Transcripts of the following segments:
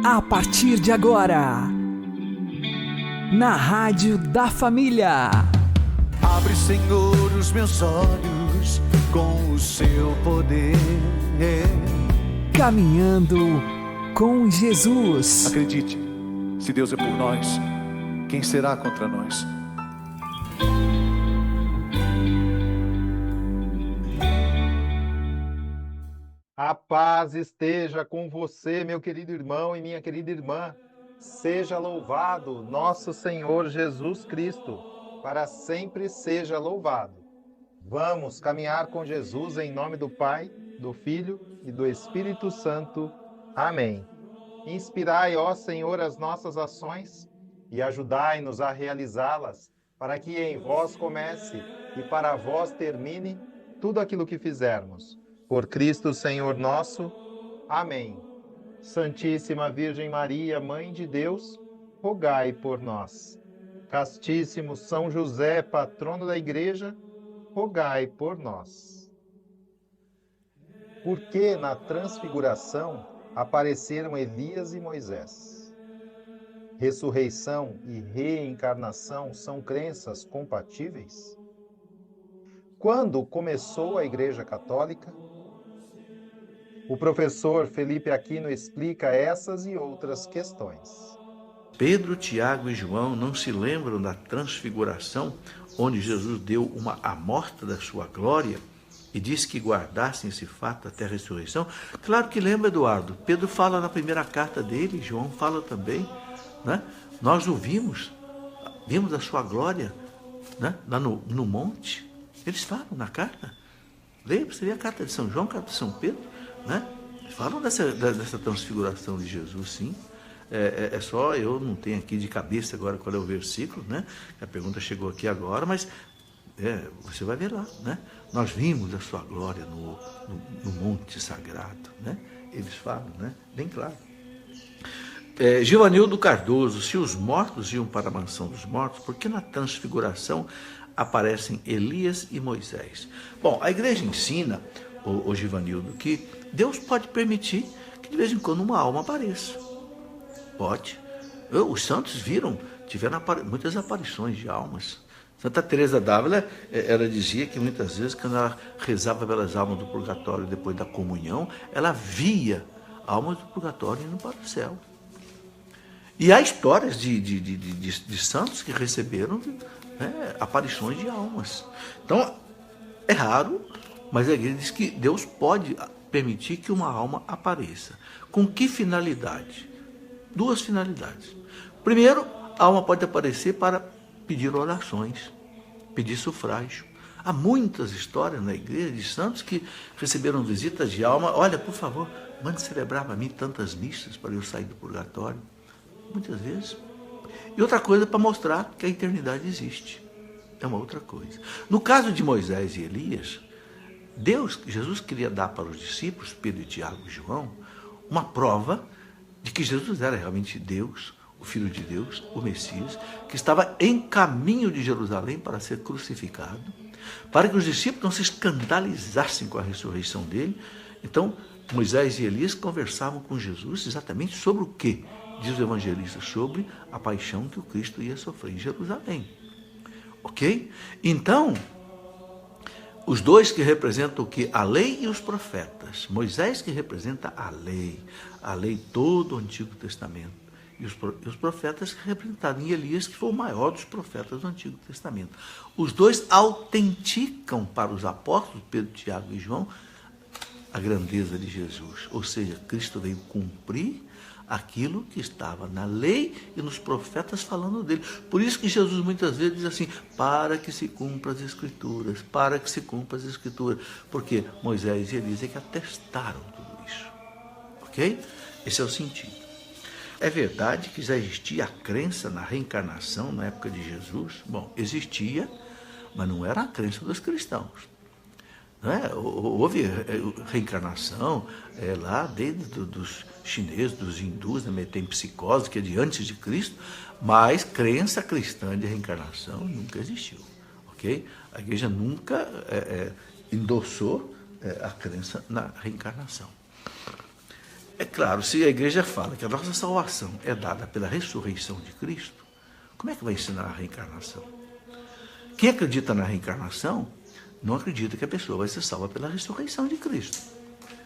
A partir de agora, na Rádio da Família. Abre, Senhor, os meus olhos com o seu poder. Caminhando com Jesus. Acredite, se Deus é por nós, quem será contra nós? A paz esteja com você, meu querido irmão e minha querida irmã. Seja louvado nosso Senhor Jesus Cristo, para sempre seja louvado. Vamos caminhar com Jesus em nome do Pai, do Filho e do Espírito Santo. Amém. Inspirai, ó Senhor, as nossas ações e ajudai-nos a realizá-las, para que em vós comece e para vós termine tudo aquilo que fizermos. Por Cristo Senhor nosso. Amém. Santíssima Virgem Maria, Mãe de Deus, rogai por nós. Castíssimo São José, patrono da Igreja, rogai por nós. Porque na transfiguração apareceram Elias e Moisés. Ressurreição e reencarnação são crenças compatíveis? Quando começou a Igreja Católica? O professor Felipe Aquino explica essas e outras questões. Pedro, Tiago e João não se lembram da transfiguração, onde Jesus deu uma amostra da sua glória e disse que guardassem esse fato até a ressurreição? Claro que lembra, Eduardo. Pedro fala na primeira carta dele, João fala também, né? Nós o vimos a sua glória, né? Lá no monte. Eles falam na carta. Lembra? Você vê a carta de São João, a carta de São Pedro, né? Falam dessa transfiguração de Jesus, sim. É só, eu não tenho aqui de cabeça agora qual é o versículo, né? A pergunta chegou aqui agora, mas você vai ver lá, né? Nós vimos a sua glória no monte sagrado, né? Eles falam, né? Bem claro. Givanildo Cardoso, se os mortos iam para a mansão dos mortos, por que na transfiguração aparecem Elias e Moisés? Bom, a igreja ensina, o Givanildo, que Deus pode permitir que de vez em quando uma alma apareça. Pode. Os santos tiveram muitas aparições de almas. Santa Teresa d'Ávila, ela dizia que muitas vezes, quando ela rezava pelas almas do purgatório depois da comunhão, ela via almas do purgatório indo para o céu. E há histórias de santos que receberam, né, aparições de almas. Então, é raro, mas a igreja diz que Deus pode permitir que uma alma apareça. Com que finalidade? Duas finalidades. Primeiro, a alma pode aparecer para pedir orações, pedir sufrágio. Há muitas histórias na igreja de santos que receberam visitas de alma. Olha, por favor, mande celebrar para mim tantas missas para eu sair do purgatório. Muitas vezes. E outra coisa, para mostrar que a eternidade existe. É uma outra coisa. No caso de Moisés e Elias, Jesus queria dar para os discípulos, Pedro, Tiago e João, uma prova de que Jesus era realmente Deus, o Filho de Deus, o Messias, que estava em caminho de Jerusalém para ser crucificado, para que os discípulos não se escandalizassem com a ressurreição dele. Então, Moisés e Elias conversavam com Jesus exatamente sobre o quê? Diz o evangelista, sobre a paixão que o Cristo ia sofrer em Jerusalém. Ok? Então, os dois que representam o quê? A lei e os profetas. Moisés que representa a lei todo o Antigo Testamento. E os profetas que representaram, e Elias, que foi o maior dos profetas do Antigo Testamento. Os dois autenticam para os apóstolos, Pedro, Tiago e João, a grandeza de Jesus. Ou seja, Cristo veio cumprir aquilo que estava na lei e nos profetas falando dele. Por isso que Jesus muitas vezes diz assim, para que se cumpra as Escrituras, para que se cumpra as Escrituras. Porque Moisés e Elias é que atestaram tudo isso. Ok? Esse é o sentido. É verdade que já existia a crença na reencarnação na época de Jesus? Bom, existia, mas não era a crença dos cristãos. Não é? Houve reencarnação lá desde dos chineses, dos hindus, né? Tem psicose, que é de antes de Cristo, mas crença cristã de reencarnação nunca existiu. Ok? A igreja nunca endossou a crença na reencarnação. É claro, se a igreja fala que a nossa salvação é dada pela ressurreição de Cristo, como é que vai ensinar a reencarnação? Quem acredita na reencarnação não acredita que a pessoa vai ser salva pela ressurreição de Cristo.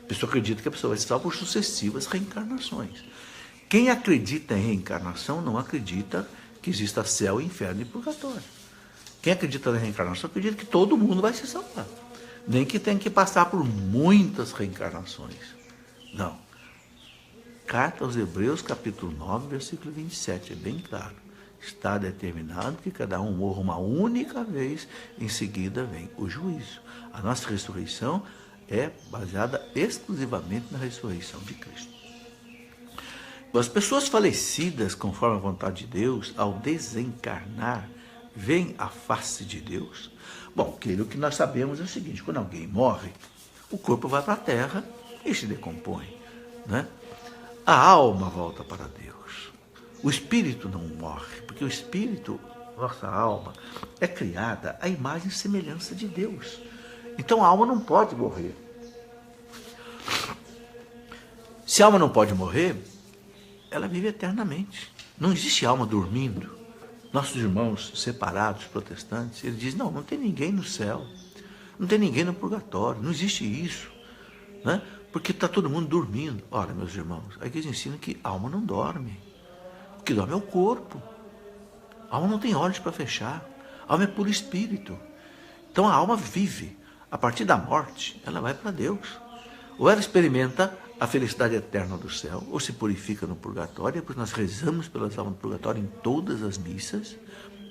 A pessoa acredita que a pessoa vai ser salva por sucessivas reencarnações. Quem acredita em reencarnação não acredita que exista céu, inferno e purgatório. Quem acredita na reencarnação acredita que todo mundo vai se salvar. Nem que tenha que passar por muitas reencarnações. Não. Carta aos Hebreus, capítulo 9, versículo 27, é bem claro. Está determinado que cada um morra uma única vez, em seguida vem o juízo. A nossa ressurreição é baseada exclusivamente na ressurreição de Cristo. As pessoas falecidas, conforme a vontade de Deus, ao desencarnar, veem a face de Deus. Bom, aquilo que nós sabemos é o seguinte: quando alguém morre, o corpo vai para a terra e se decompõe, né? A alma volta para Deus. O espírito não morre, porque o espírito, nossa alma, é criada à imagem e semelhança de Deus. Então a alma não pode morrer. Se a alma não pode morrer, ela vive eternamente. Não existe alma dormindo. Nossos irmãos separados, protestantes, eles dizem: não tem ninguém no céu, não tem ninguém no purgatório, não existe isso, né? Porque está todo mundo dormindo. Ora, meus irmãos, a igreja ensina que a alma não dorme. O que dorme é o corpo. A alma não tem olhos para fechar. A alma é puro espírito. Então a alma vive. A partir da morte, ela vai para Deus. Ou ela experimenta a felicidade eterna do céu, ou se purifica no purgatório, porque nós rezamos pelas almas do purgatório em todas as missas,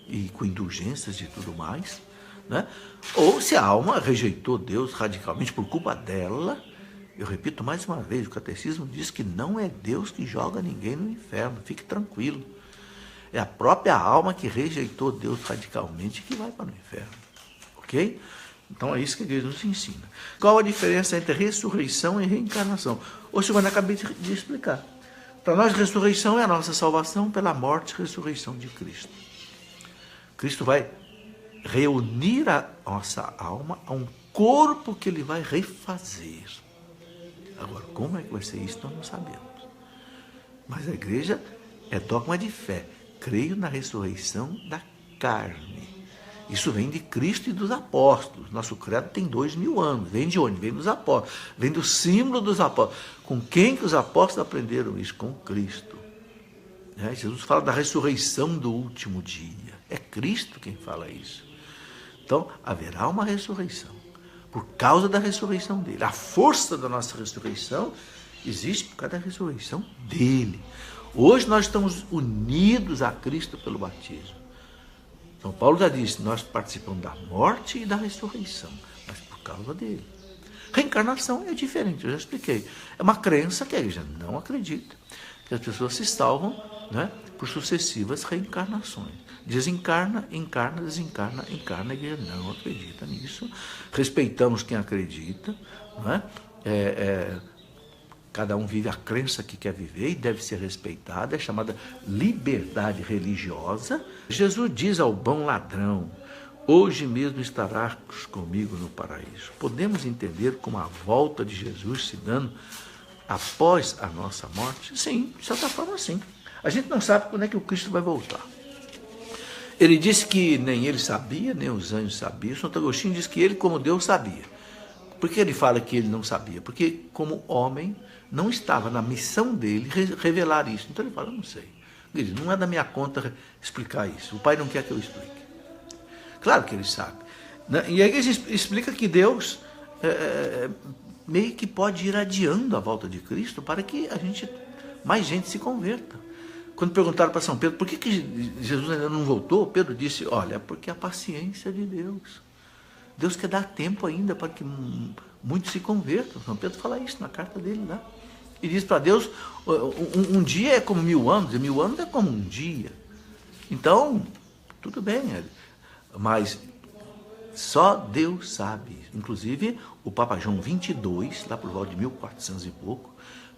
e com indulgências e tudo mais, né? Ou se a alma rejeitou Deus radicalmente por culpa dela. Eu repito mais uma vez, o catecismo diz que não é Deus que joga ninguém no inferno, fique tranquilo. É a própria alma que rejeitou Deus radicalmente que vai para o inferno, ok? Então é isso que a igreja nos ensina. Qual a diferença entre ressurreição e reencarnação? O Silvano acabei de explicar. Para nós, ressurreição é a nossa salvação pela morte e ressurreição de Cristo. Cristo vai reunir a nossa alma a um corpo que ele vai refazer. Agora, como é que vai ser isso, nós não sabemos. Mas a igreja é dogma de fé. Creio na ressurreição da carne. Isso vem de Cristo e dos apóstolos. Nosso credo tem 2000 anos. Vem de onde? Vem dos apóstolos. Vem do símbolo dos apóstolos. Com quem que os apóstolos aprenderam isso? Com Cristo. Jesus fala da ressurreição do último dia. É Cristo quem fala isso. Então, haverá uma ressurreição. Por causa da ressurreição dele. A força da nossa ressurreição existe por causa da ressurreição dele. Hoje nós estamos unidos a Cristo pelo batismo. Então Paulo já disse, nós participamos da morte e da ressurreição, mas por causa dele. Reencarnação é diferente, eu já expliquei. É uma crença que a igreja não acredita, que as pessoas se salvam, né, por sucessivas reencarnações. Desencarna, encarna, desencarna, encarna. A igreja não acredita nisso. Respeitamos quem acredita, não é? Cada um vive a crença que quer viver e deve ser respeitada. É chamada liberdade religiosa. Jesus diz ao bom ladrão: hoje mesmo estarás comigo no paraíso. Podemos entender como a volta de Jesus se dando após a nossa morte? Sim, de certa forma sim. A gente não sabe quando é que o Cristo vai voltar. Ele disse que nem ele sabia, nem os anjos sabiam. Santo Agostinho diz que ele, como Deus, sabia. Por que ele fala que ele não sabia? Porque, como homem, não estava na missão dele revelar isso. Então ele fala: não sei. Ele diz: não é da minha conta explicar isso. O Pai não quer que eu explique. Claro que ele sabe. E aí ele explica que Deus meio que pode ir adiando a volta de Cristo para que mais gente se converta. Quando perguntaram para São Pedro por que Jesus ainda não voltou, Pedro disse: olha, porque a paciência de Deus. Deus quer dar tempo ainda para que muitos se convertam. São Pedro fala isso na carta dele lá. E diz para Deus: um dia é como 1000 anos, e 1000 anos é como um dia. Então, tudo bem, mas só Deus sabe. Inclusive, o Papa João XXII, lá por volta de 1400 e pouco,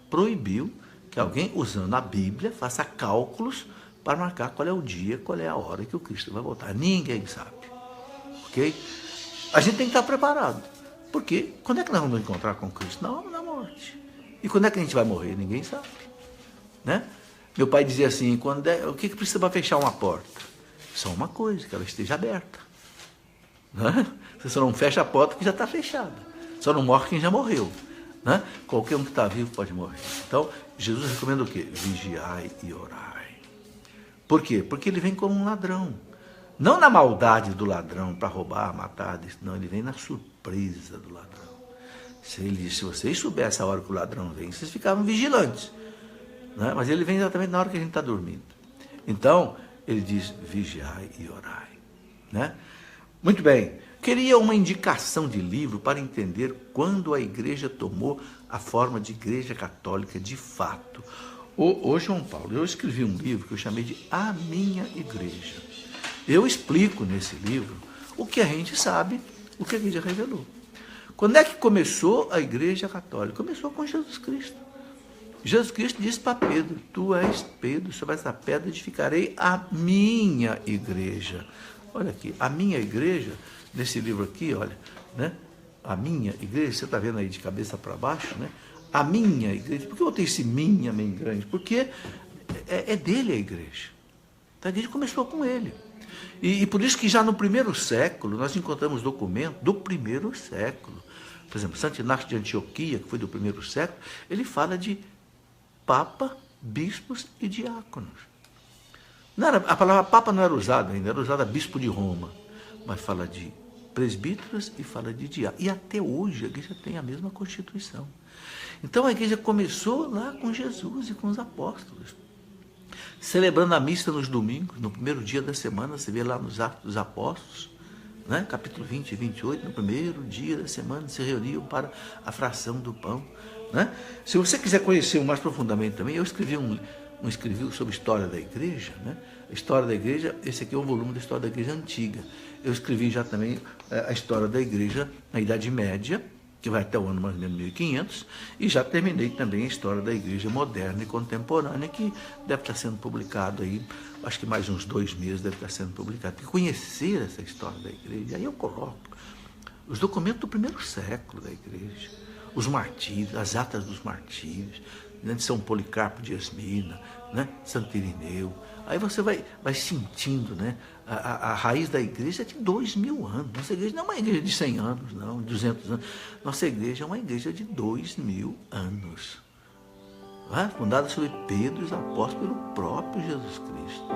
proibiu que alguém, usando a Bíblia, faça cálculos para marcar qual é o dia, qual é a hora que o Cristo vai voltar. Ninguém sabe. Ok? A gente tem que estar preparado. Porque quando é que nós vamos encontrar com Cristo? Na hora da morte. E quando é que a gente vai morrer? Ninguém sabe, né? Meu pai dizia assim, o que precisa para fechar uma porta? Só uma coisa, que ela esteja aberta. Né? Você só não fecha a porta que já está fechada. Só não morre quem já morreu. Né? Qualquer um que está vivo pode morrer. Então, Jesus recomenda o quê? Vigiai e orai. Por quê? Porque ele vem como um ladrão. Não na maldade do ladrão, para roubar, matar, não, ele vem na surpresa do ladrão. Se vocês soubessem a hora que o ladrão vem, vocês ficavam vigilantes. Né? Mas ele vem exatamente na hora que a gente está dormindo. Então, ele diz, vigiai e orai. Né? Muito bem. Queria uma indicação de livro para entender quando a igreja tomou a forma de igreja católica de fato. Ô João Paulo, eu escrevi um livro que eu chamei de A Minha Igreja. Eu explico nesse livro o que a gente sabe, o que a igreja revelou. Quando é que começou a igreja católica? Começou com Jesus Cristo. Jesus Cristo disse para Pedro, tu és Pedro, sobre essa pedra edificarei a minha igreja. Olha aqui, a minha igreja, nesse livro aqui, olha, né? A minha igreja, você está vendo aí de cabeça para baixo, né? A minha igreja, por que eu botei esse minha bem grande? Porque é dele a igreja. Então a igreja começou com ele. E por isso que já no primeiro século, nós encontramos documentos do primeiro século. Por exemplo, Santo Inácio de Antioquia, que foi do primeiro século, ele fala de papa, bispos e diáconos. A palavra papa não era usada ainda, era usada bispo de Roma, mas fala de presbíteros e fala de diáconos. E até hoje a igreja tem a mesma constituição. Então a igreja começou lá com Jesus e com os apóstolos, celebrando a missa nos domingos, no primeiro dia da semana, você vê lá nos Atos dos Apóstolos, né? Capítulo 20 e 28, no primeiro dia da semana se reuniam para a fração do pão. Né? Se você quiser conhecer mais profundamente também, eu escrevi escrevi sobre a história da igreja, né? A história da igreja, esse aqui é um volume da história da igreja antiga. Eu escrevi já também a história da igreja na Idade Média, que vai até o ano mais ou menos 1500, e já terminei também a história da igreja moderna e contemporânea, que deve estar sendo publicado aí, acho que mais uns 2 meses deve estar sendo publicado. E conhecer essa história da igreja, aí eu coloco os documentos do primeiro século da igreja, os martírios, as atas dos martírios, né, de São Policarpo de Esmina, né, Santo Irineu. Aí você vai sentindo, né, a raiz da igreja é de 2000 anos. Nossa igreja não é uma igreja de 100 anos, não, 200 anos. Nossa igreja é uma igreja de 2000 anos. Né? Fundada sobre Pedro e os apóstolos pelo próprio Jesus Cristo.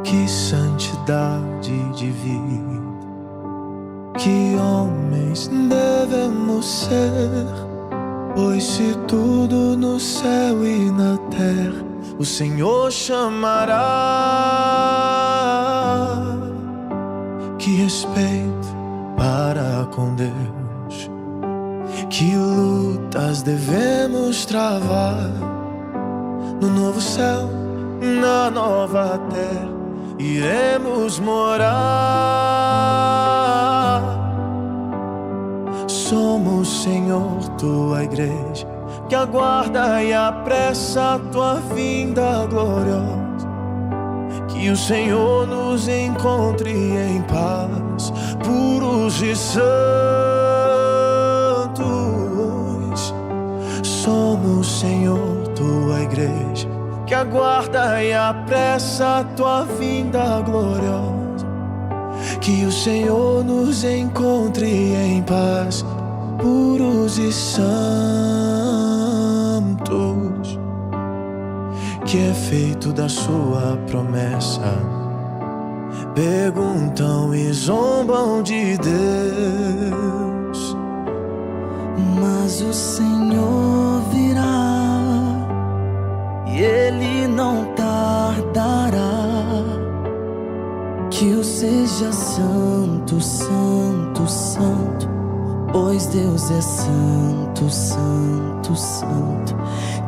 Que santidade de vida, que homens devemos ser, pois se tudo no céu e na terra o Senhor chamará, que respeito para com Deus, que lutas devemos travar, no novo céu, na nova terra iremos morar. Somos, Senhor, tua igreja, que aguarda e apressa a tua vinda gloriosa. Que o Senhor nos encontre em paz, puros e santos. Somos, Senhor, tua igreja, que aguarda e apressa a tua vinda gloriosa. Que o Senhor nos encontre em paz, puros e santos. Que é feito da sua promessa, perguntam e zombam de Deus. Mas o Senhor virá, e Ele não tardará. Que eu seja santo, santo, santo, pois Deus é santo, santo, santo.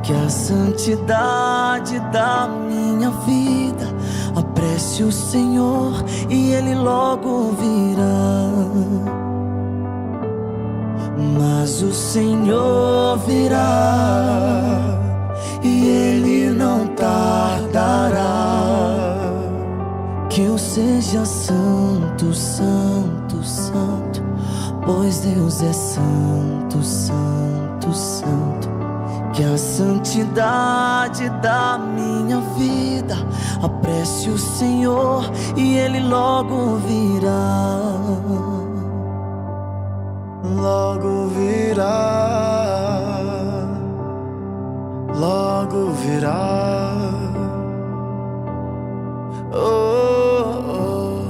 Que a santidade da minha vida apresse o Senhor, e Ele logo virá. Mas o Senhor virá, e Ele não tardará. Que eu seja santo, santo, santo, pois Deus é santo, santo, santo. Que a santidade da minha vida apresse o Senhor e Ele logo virá. Logo virá, logo virá. Oh, oh.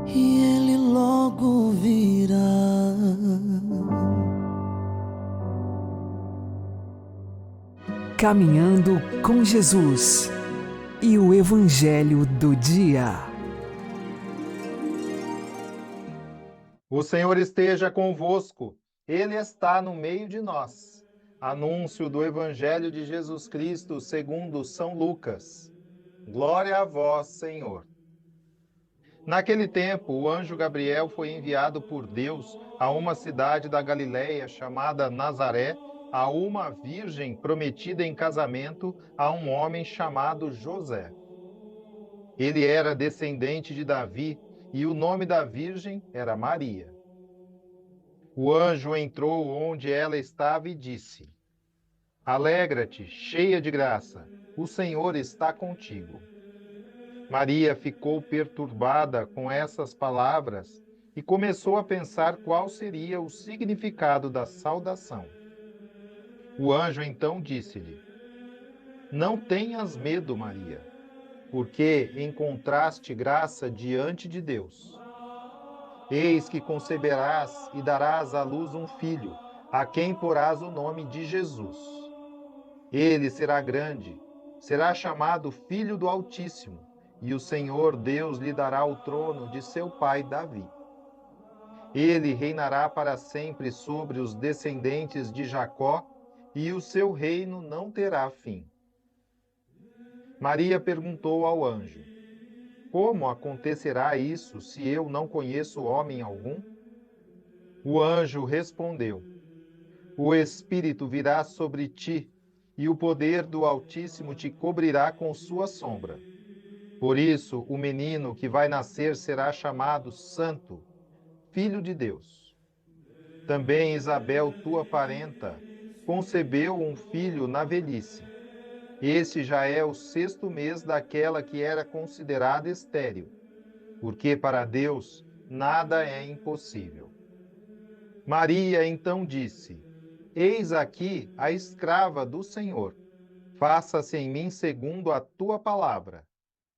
E Ele logo virá. Caminhando com Jesus e o Evangelho do Dia. O Senhor esteja convosco, Ele está no meio de nós. Anúncio do Evangelho de Jesus Cristo segundo São Lucas. Glória a vós, Senhor. Naquele tempo, o anjo Gabriel foi enviado por Deus a uma cidade da Galiléia chamada Nazaré, a uma virgem prometida em casamento a um homem chamado José. Ele era descendente de Davi e o nome da virgem era Maria. O anjo entrou onde ela estava e disse: Alegra-te, cheia de graça, o Senhor está contigo. Maria ficou perturbada com essas palavras e começou a pensar qual seria o significado da saudação. O anjo então disse-lhe: Não tenhas medo, Maria, porque encontraste graça diante de Deus. Eis que conceberás e darás à luz um filho, a quem porás o nome de Jesus. Ele será grande, será chamado Filho do Altíssimo, e o Senhor Deus lhe dará o trono de seu pai Davi. Ele reinará para sempre sobre os descendentes de Jacó, e o seu reino não terá fim. Maria perguntou ao anjo: Como acontecerá isso se eu não conheço homem algum? O anjo respondeu: O Espírito virá sobre ti, e o poder do Altíssimo te cobrirá com sua sombra. Por isso, o menino que vai nascer será chamado Santo, Filho de Deus. Também Isabel, tua parenta, concebeu um filho na velhice. Este já é o 6º mês daquela que era considerada estéril, porque para Deus nada é impossível. Maria então disse: Eis aqui a escrava do Senhor. Faça-se em mim segundo a tua palavra.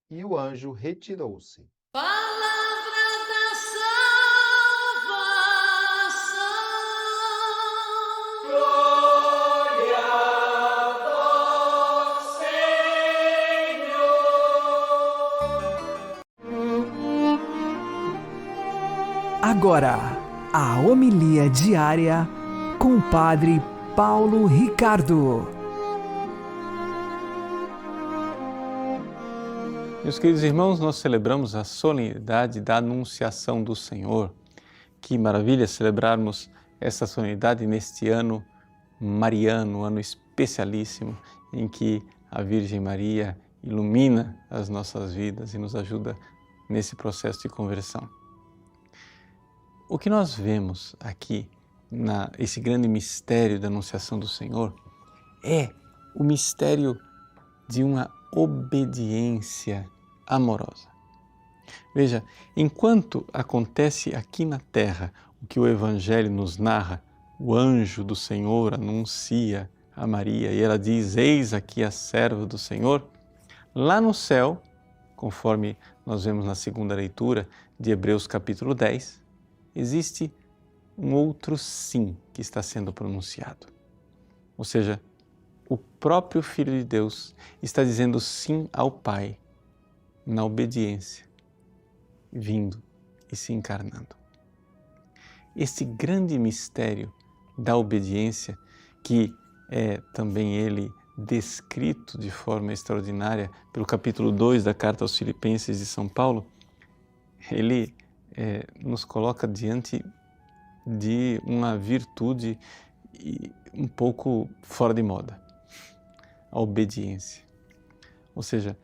E o anjo retirou-se. Agora, a homilia diária com o Padre Paulo Ricardo. Meus queridos irmãos, nós celebramos a solenidade da Anunciação do Senhor. Que maravilha celebrarmos essa solenidade neste ano mariano, ano especialíssimo, em que a Virgem Maria ilumina as nossas vidas e nos ajuda nesse processo de conversão. O que nós vemos aqui, esse grande mistério da Anunciação do Senhor, é o mistério de uma obediência amorosa. Veja, enquanto acontece aqui na terra o que o Evangelho nos narra, o anjo do Senhor anuncia a Maria e ela diz: Eis aqui a serva do Senhor. Lá no céu, conforme nós vemos na segunda leitura de Hebreus capítulo 10, existe um outro sim que está sendo pronunciado. Ou seja, o próprio Filho de Deus está dizendo sim ao Pai na obediência, vindo e se encarnando. Este grande mistério da obediência, que é também ele descrito de forma extraordinária pelo capítulo 2 da Carta aos Filipenses de São Paulo, ele nos coloca diante de uma virtude um pouco fora de moda, a obediência. Ou seja,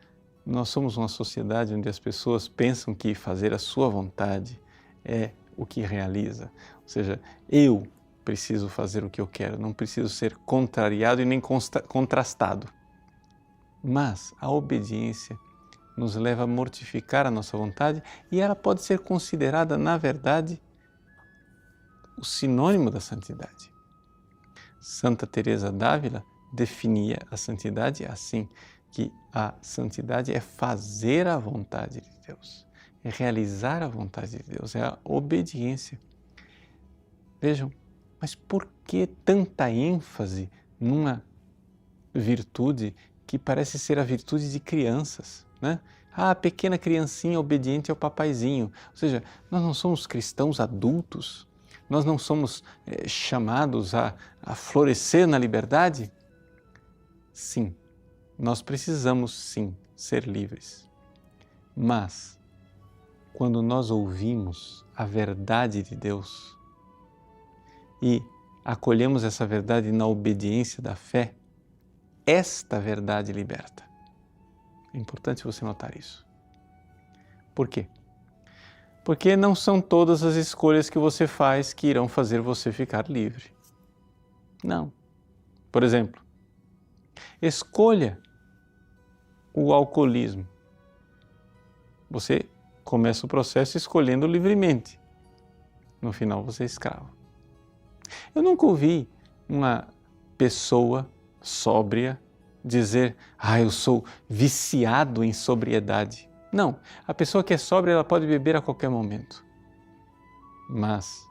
nós somos uma sociedade onde as pessoas pensam que fazer a sua vontade é o que realiza. Ou seja, eu preciso fazer o que eu quero, não preciso ser contrariado e nem contrastado. Mas a obediência nos leva a mortificar a nossa vontade e ela pode ser considerada, na verdade, o sinônimo da santidade. Santa Teresa d'Ávila definia a santidade assim, que a santidade é fazer a vontade de Deus, é realizar a vontade de Deus, é a obediência. Vejam, mas por que tanta ênfase numa virtude que parece ser a virtude de crianças, né? Ah, a pequena criancinha obediente ao papaizinho. Ou seja, nós não somos cristãos adultos, nós não somos chamados a florescer na liberdade? Sim, nós precisamos sim ser livres. Mas, quando nós ouvimos a verdade de Deus e acolhemos essa verdade na obediência da fé, esta verdade liberta. É importante você notar isso. Por quê? Porque não são todas as escolhas que você faz que irão fazer você ficar livre. Não. Por exemplo, escolha o alcoolismo. Você começa o processo escolhendo livremente. No final você é escravo. Eu nunca ouvi uma pessoa sóbria dizer, eu sou viciado em sobriedade. Não, a pessoa que é sóbria ela pode beber a qualquer momento. Mas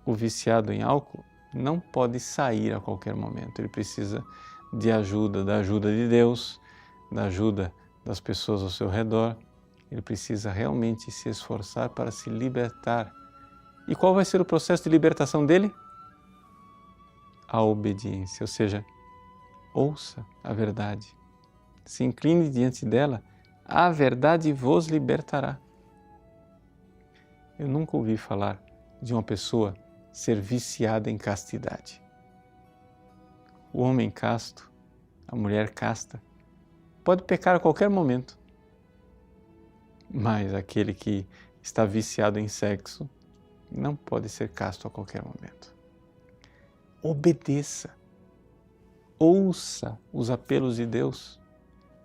o viciado em álcool não pode sair a qualquer momento. Ele precisa de ajuda, da ajuda de Deus, da ajuda das pessoas ao seu redor. Ele precisa realmente se esforçar para se libertar. E qual vai ser o processo de libertação dele? A obediência, ou seja, ouça a verdade, se incline diante dela, a verdade vos libertará. Eu nunca ouvi falar de uma pessoa ser viciada em castidade. O homem casto, a mulher casta, pode pecar a qualquer momento, mas aquele que está viciado em sexo não pode ser casto a qualquer momento. Obedeça. Ouça os apelos de Deus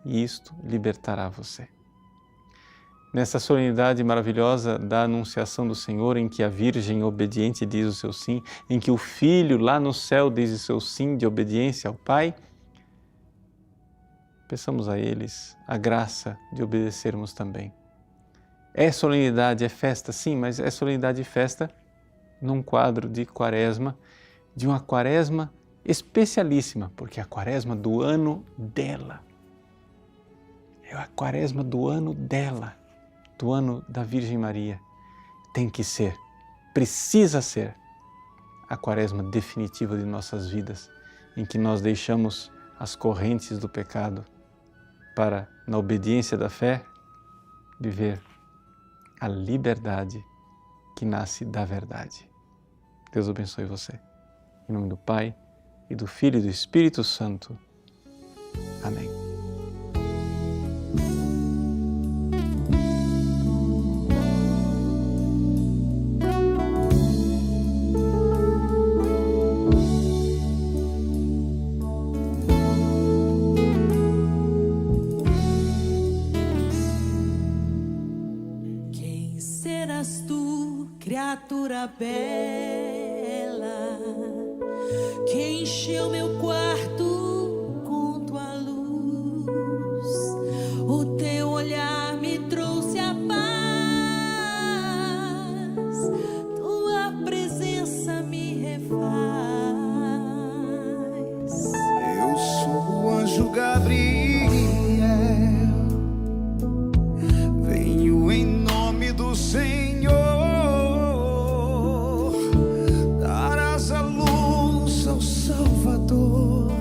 e isto libertará você. Nessa solenidade maravilhosa da Anunciação do Senhor, em que a Virgem obediente diz o seu sim, em que o Filho lá no céu diz o seu sim de obediência ao Pai, peçamos a eles a graça de obedecermos também. É solenidade, é festa, sim, mas é solenidade e festa num quadro de quaresma, de uma quaresma especialíssima, porque é a quaresma do ano dela. É a quaresma do ano dela, do ano da Virgem Maria. Tem que ser, precisa ser a quaresma definitiva de nossas vidas, em que nós deixamos as correntes do pecado para, na obediência da fé, viver a liberdade que nasce da verdade. Deus abençoe você. Em nome do Pai, e do Filho e do Espírito Santo. Amém. Quem serás tu, criatura bela, que encheu meu quarto com tua luz? O teu olhar me trouxe a paz, tua presença me refaz. Eu sou o anjo Gabriel, venho em nome do Senhor, darás a luz ao Salvador.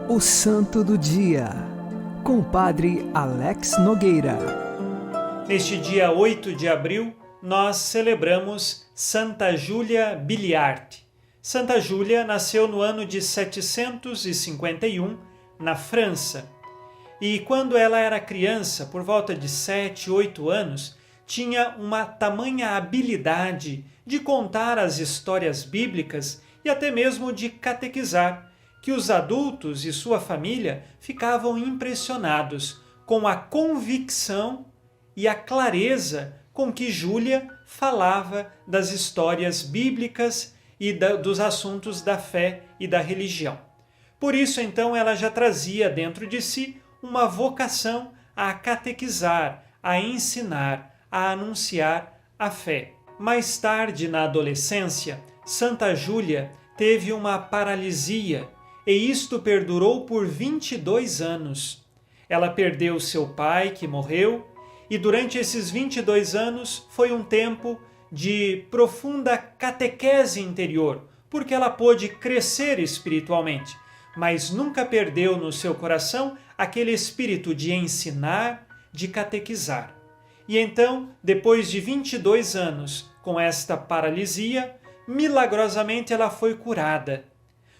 O Santo do Dia, com o Padre Alex Nogueira. Neste dia 8 de abril, nós celebramos Santa Júlia Biliard. Santa Júlia nasceu no ano de 751, na França. E quando ela era criança, por volta de 7, 8 anos, tinha uma tamanha habilidade de contar as histórias bíblicas e até mesmo de catequizar, que os adultos e sua família ficavam impressionados com a convicção e a clareza com que Júlia falava das histórias bíblicas e dos assuntos da fé e da religião. Por isso, então, ela já trazia dentro de si uma vocação a catequizar, a ensinar, a anunciar a fé. Mais tarde, na adolescência, Santa Júlia teve uma paralisia, e isto perdurou por 22 anos. Ela perdeu seu pai, que morreu, e durante esses 22 anos foi um tempo de profunda catequese interior, porque ela pôde crescer espiritualmente, mas nunca perdeu no seu coração aquele espírito de ensinar, de catequizar. E então, depois de 22 anos com esta paralisia, milagrosamente ela foi curada.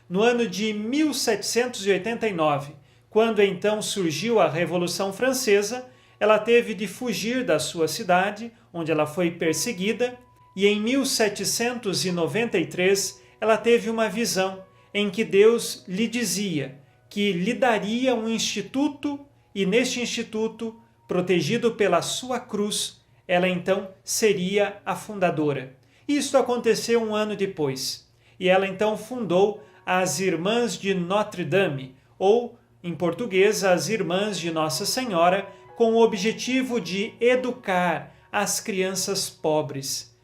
No ano de 1789, quando então surgiu a Revolução Francesa, ela teve de fugir da sua cidade, onde ela foi perseguida, e em 1793 ela teve uma visão em que Deus lhe dizia que lhe daria um instituto, e neste instituto, protegido pela sua cruz, ela então seria a fundadora. Isto aconteceu um ano depois, e ela então fundou as Irmãs de Notre-Dame, ou, em português, as Irmãs de Nossa Senhora, com o objetivo de educar as crianças pobres.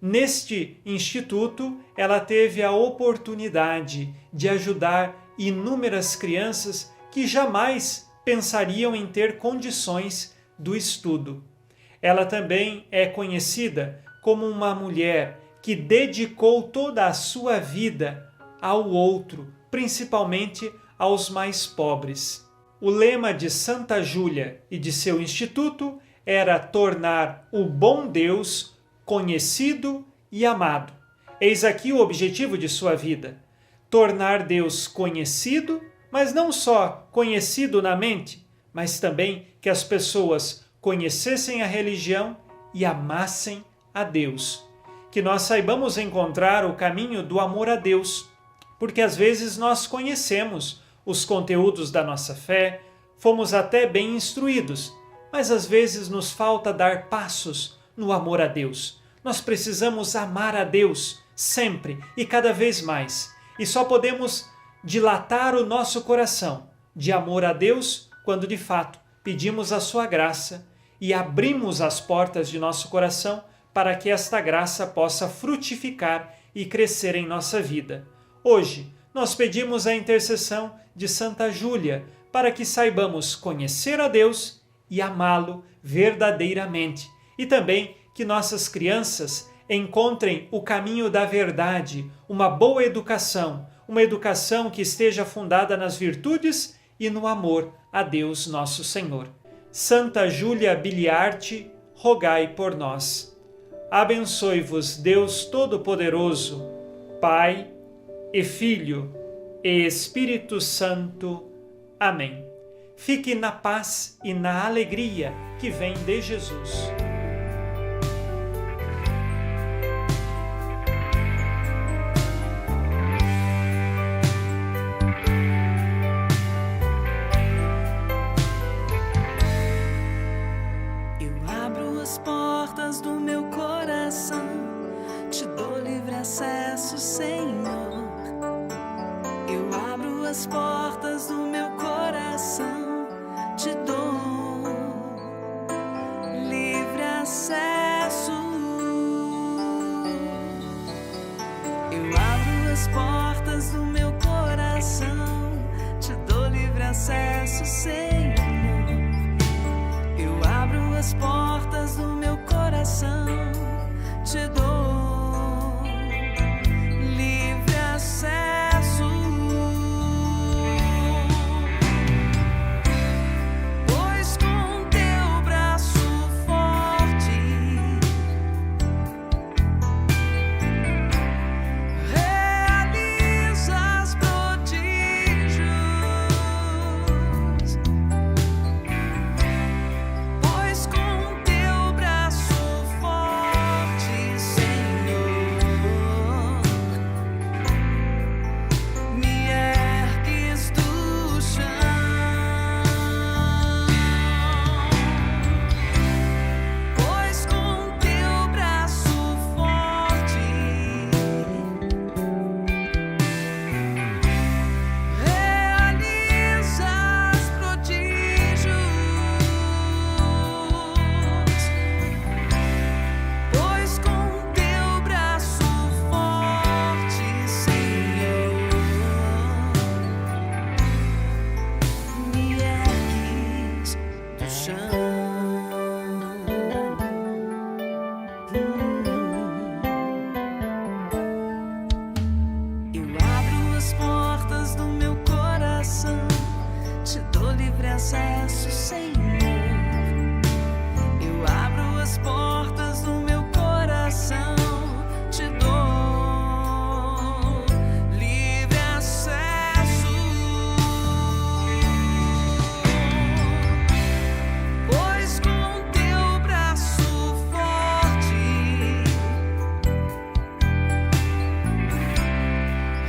Neste instituto, ela teve a oportunidade de ajudar inúmeras crianças que jamais pensariam em ter condições do estudo. Ela também é conhecida como uma mulher que dedicou toda a sua vida ao outro, principalmente aos mais pobres. O lema de Santa Júlia e de seu instituto era tornar o bom Deus conhecido e amado. Eis aqui o objetivo de sua vida: tornar Deus conhecido, mas não só conhecido na mente, mas também que as pessoas conhecessem a religião e amassem a Deus. Que nós saibamos encontrar o caminho do amor a Deus, porque às vezes nós conhecemos os conteúdos da nossa fé, fomos até bem instruídos, mas às vezes nos falta dar passos no amor a Deus. Nós precisamos amar a Deus sempre e cada vez mais, e só podemos dilatar o nosso coração de amor a Deus quando de fato pedimos a sua graça e abrimos as portas de nosso coração para que esta graça possa frutificar e crescer em nossa vida. Hoje, nós pedimos a intercessão de Santa Júlia para que saibamos conhecer a Deus e amá-lo verdadeiramente, e também que nossas crianças encontrem o caminho da verdade, uma boa educação, uma educação que esteja fundada nas virtudes e no amor a Deus nosso Senhor. Santa Júlia Biliard, rogai por nós. Abençoe-vos Deus Todo-Poderoso, Pai e Filho e Espírito Santo. Amém. Fique na paz e na alegria que vem de Jesus. Eu abro as portas do meu coração, te dou livre acesso, Senhor. Eu abro as portas do meu coração, te dou livre acesso. Eu abro as portas do meu coração, te dou livre acesso, Senhor. Eu abro as portas do meu coração, te dou livre acesso. coração, te dou livre acesso, Senhor. Eu abro as portas do meu coração, te dou livre acesso. Pois com teu braço forte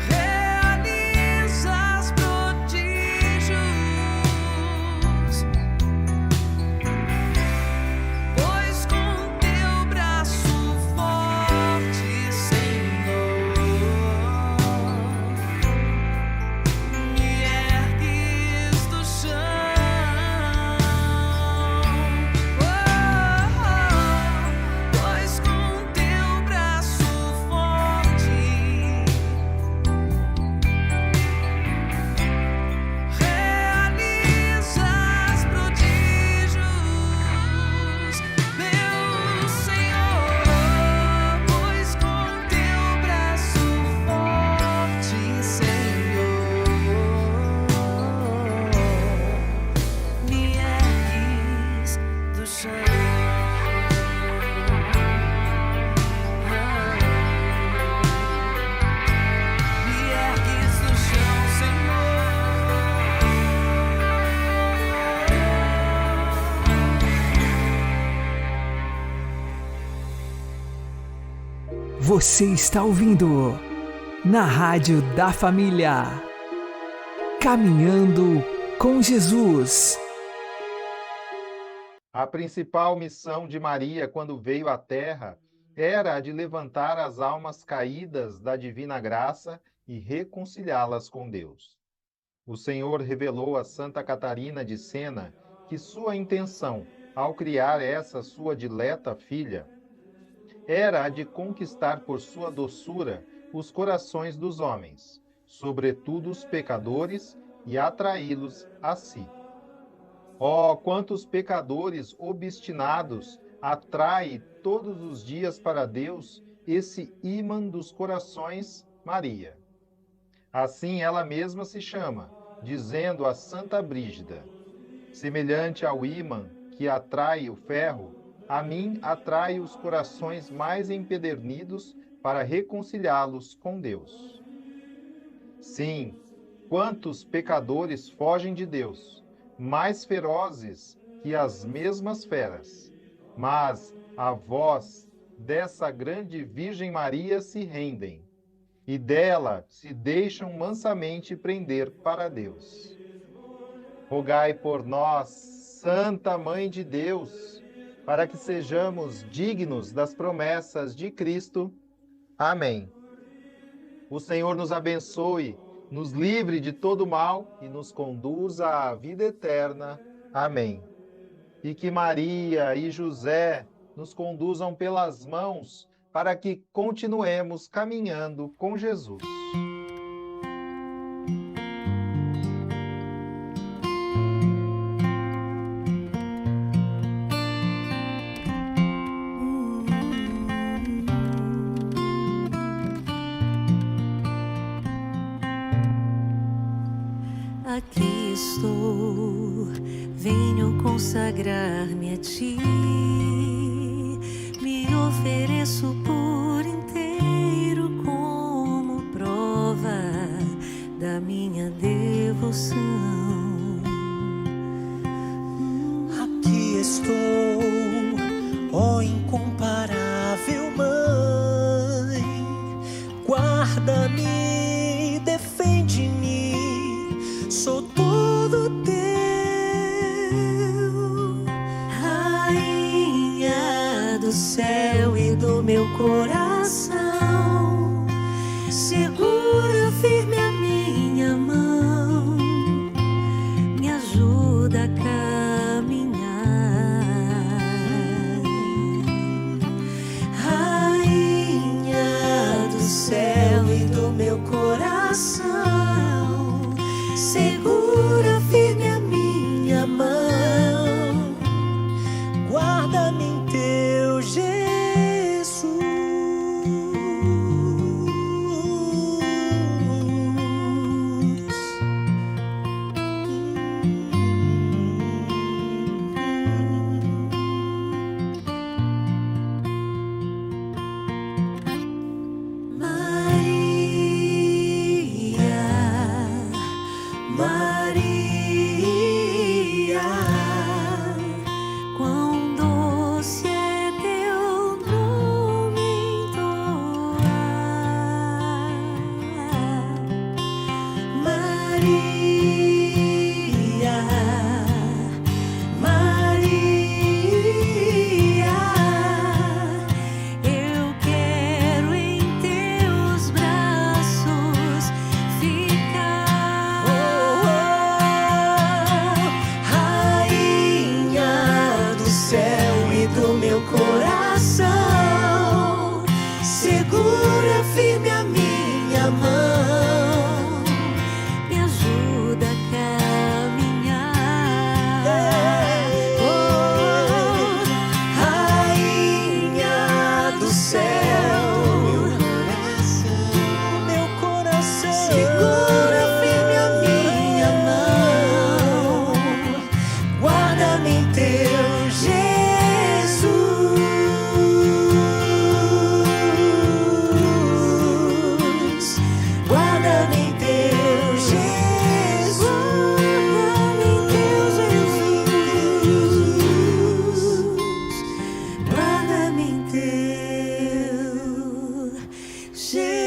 realizas prodígios. Pois com teu braço forte, Senhor, me ergues do chão. Pois com teu braço forte realizas prodígios, meu Senhor. Pois com teu braço forte, Senhor, me ergues do chão. Me ergues do chão, Senhor. Você está ouvindo na Rádio da Família. Caminhando com Jesus. A principal missão de Maria quando veio à Terra era a de levantar as almas caídas da divina graça e reconciliá-las com Deus. O Senhor revelou a Santa Catarina de Sena que sua intenção, ao criar essa sua dileta filha, era a de conquistar por sua doçura os corações dos homens, sobretudo os pecadores, e atraí-los a si. Oh, quantos pecadores obstinados atrai todos os dias para Deus esse ímã dos corações, Maria. Assim ela mesma se chama, dizendo a Santa Brígida: semelhante ao ímã que atrai o ferro, a mim atrai os corações mais empedernidos para reconciliá-los com Deus. Sim, quantos pecadores fogem de Deus, mais ferozes que as mesmas feras, mas à voz dessa grande Virgem Maria se rendem, e dela se deixam mansamente prender para Deus. Rogai por nós, Santa Mãe de Deus, para que sejamos dignos das promessas de Cristo. Amém. O Senhor nos abençoe, nos livre de todo mal e nos conduza à vida eterna. Amém. E que Maria e José nos conduzam pelas mãos para que continuemos caminhando com Jesus. Aqui estou, venho consagrar-me a ti, me ofereço por inteiro como prova da minha devoção. Aqui estou, ó incomparável Mãe, guarda-me, defende-me, sou todo teu. Rainha do céu e do meu coração, segura firme a minha mão, me ajuda a caminhar. Rainha do céu e do meu coração, segura firme a minha mão, guarda-me em teu Jesus. Segura firme a minha mão, guarda-me em teu Jesus, guarda-me em teu Jesus, guarda-me em teu Jesus.